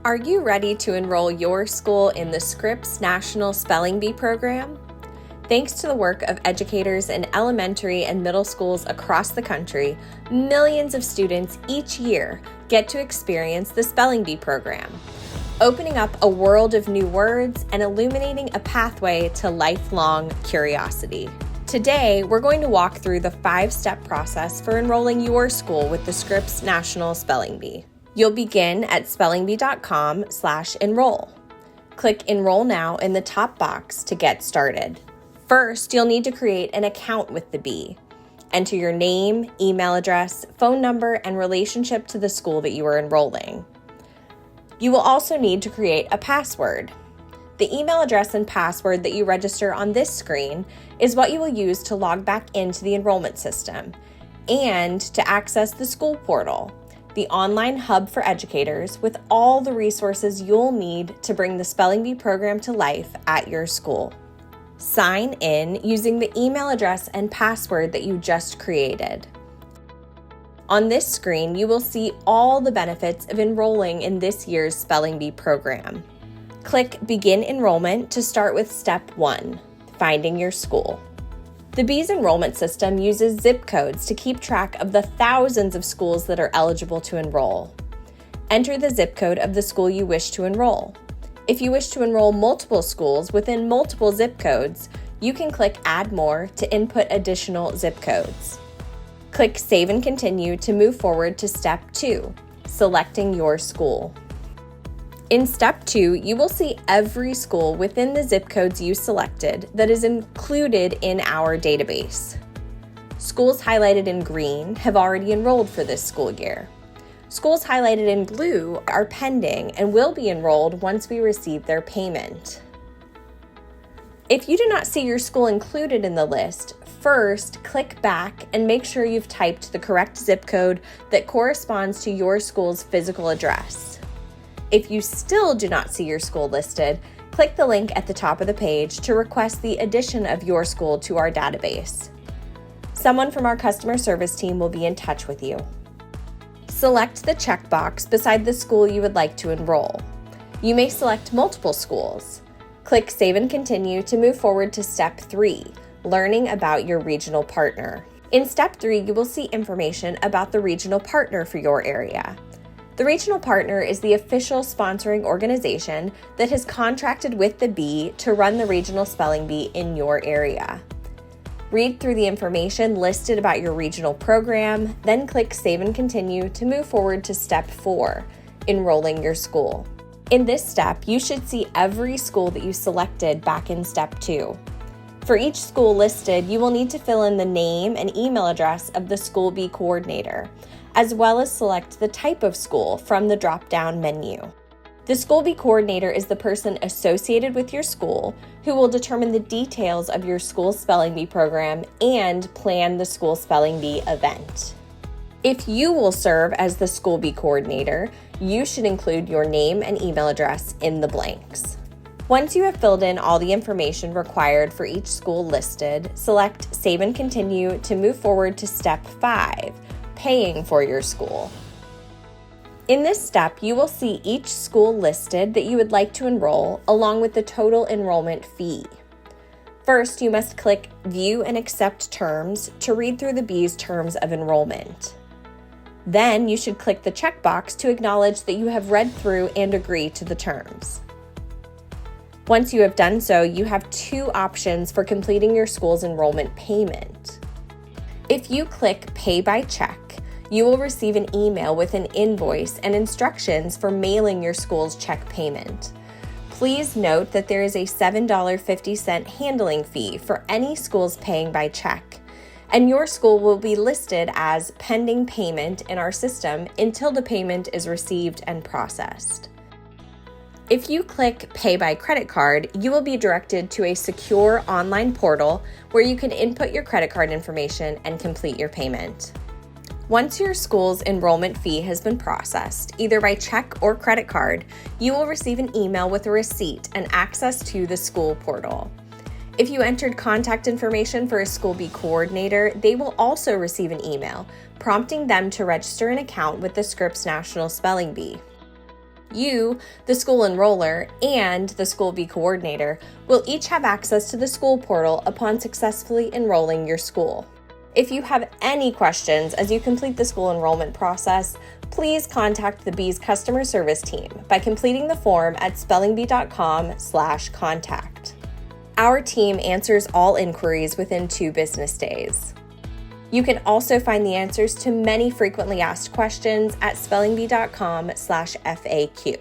Are you ready to enroll your school in the Scripps National Spelling Bee program? Thanks to the work of educators in elementary and middle schools across the country, millions of students each year get to experience the Spelling Bee program, opening up a world of new words and illuminating a pathway to lifelong curiosity. Today, we're going to walk through the 5-step process for enrolling your school with the Scripps National Spelling Bee. You'll begin at spellingbee.com/enroll. Click Enroll Now in the top box to get started. First, you'll need to create an account with the Bee. Enter your name, email address, phone number, and relationship to the school that you are enrolling. You will also need to create a password. The email address and password that you register on this screen is what you will use to log back into the enrollment system and to access the school portal, the online hub for educators with all the resources you'll need to bring the Spelling Bee program to life at your school. Sign in using the email address and password that you just created. On this screen, you will see all the benefits of enrolling in this year's Spelling Bee program. Click Begin Enrollment to start with Step 1, Finding Your School. The Bee's enrollment system uses zip codes to keep track of the thousands of schools that are eligible to enroll. Enter the zip code of the school you wish to enroll. If you wish to enroll multiple schools within multiple zip codes, you can click Add More to input additional zip codes. Click Save and Continue to move forward to Step 2, Selecting Your School. In Step 2, you will see every school within the zip codes you selected that is included in our database. Schools highlighted in green have already enrolled for this school year. Schools highlighted in blue are pending and will be enrolled once we receive their payment. If you do not see your school included in the list, first click back and make sure you've typed the correct zip code that corresponds to your school's physical address. If you still do not see your school listed, click the link at the top of the page to request the addition of your school to our database. Someone from our customer service team will be in touch with you. Select the checkbox beside the school you would like to enroll. You may select multiple schools. Click Save and Continue to move forward to Step 3, Learning about your regional partner. In Step 3, you will see information about the regional partner for your area. The regional partner is the official sponsoring organization that has contracted with the Bee to run the regional spelling bee in your area. Read through the information listed about your regional program, then click Save and Continue to move forward to Step 4, Enrolling your school. In this step, you should see every school that you selected back in Step 2. For each school listed, you will need to fill in the name and email address of the School Bee coordinator, as well as select the type of school from the drop-down menu. The School Bee coordinator is the person associated with your school who will determine the details of your school's spelling bee program and plan the school spelling bee event. If you will serve as the School Bee coordinator, you should include your name and email address in the blanks. Once you have filled in all the information required for each school listed, select Save and Continue to move forward to Step 5, Paying for your school. In this step, you will see each school listed that you would like to enroll, along with the total enrollment fee. First, you must click View and Accept Terms to read through the Bee's terms of enrollment. Then you should click the checkbox to acknowledge that you have read through and agree to the terms. Once you have done so, you have 2 options for completing your school's enrollment payment. If you click Pay by Check, you will receive an email with an invoice and instructions for mailing your school's check payment. Please note that there is a $7.50 handling fee for any schools paying by check, and your school will be listed as pending payment in our system until the payment is received and processed. If you click Pay by Credit Card, you will be directed to a secure online portal where you can input your credit card information and complete your payment. Once your school's enrollment fee has been processed, either by check or credit card, you will receive an email with a receipt and access to the school portal. If you entered contact information for a School Bee coordinator, they will also receive an email prompting them to register an account with the Scripps National Spelling Bee. You, the school enroller, and the School Bee coordinator will each have access to the school portal upon successfully enrolling your school. If you have any questions as you complete the school enrollment process, please contact the Bee's customer service team by completing the form at spellingbee.com/contact. Our team answers all inquiries within 2 business days. You can also find the answers to many frequently asked questions at spellingbee.com/FAQ.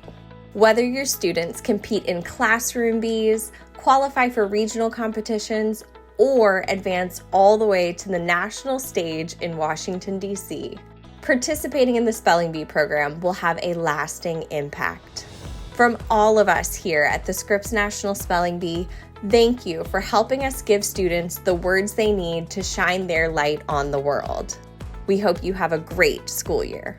Whether your students compete in classroom bees, qualify for regional competitions, or advance all the way to the national stage in Washington, D.C., participating in the Spelling Bee program will have a lasting impact. From all of us here at the Scripps National Spelling Bee, thank you for helping us give students the words they need to shine their light on the world. We hope you have a great school year.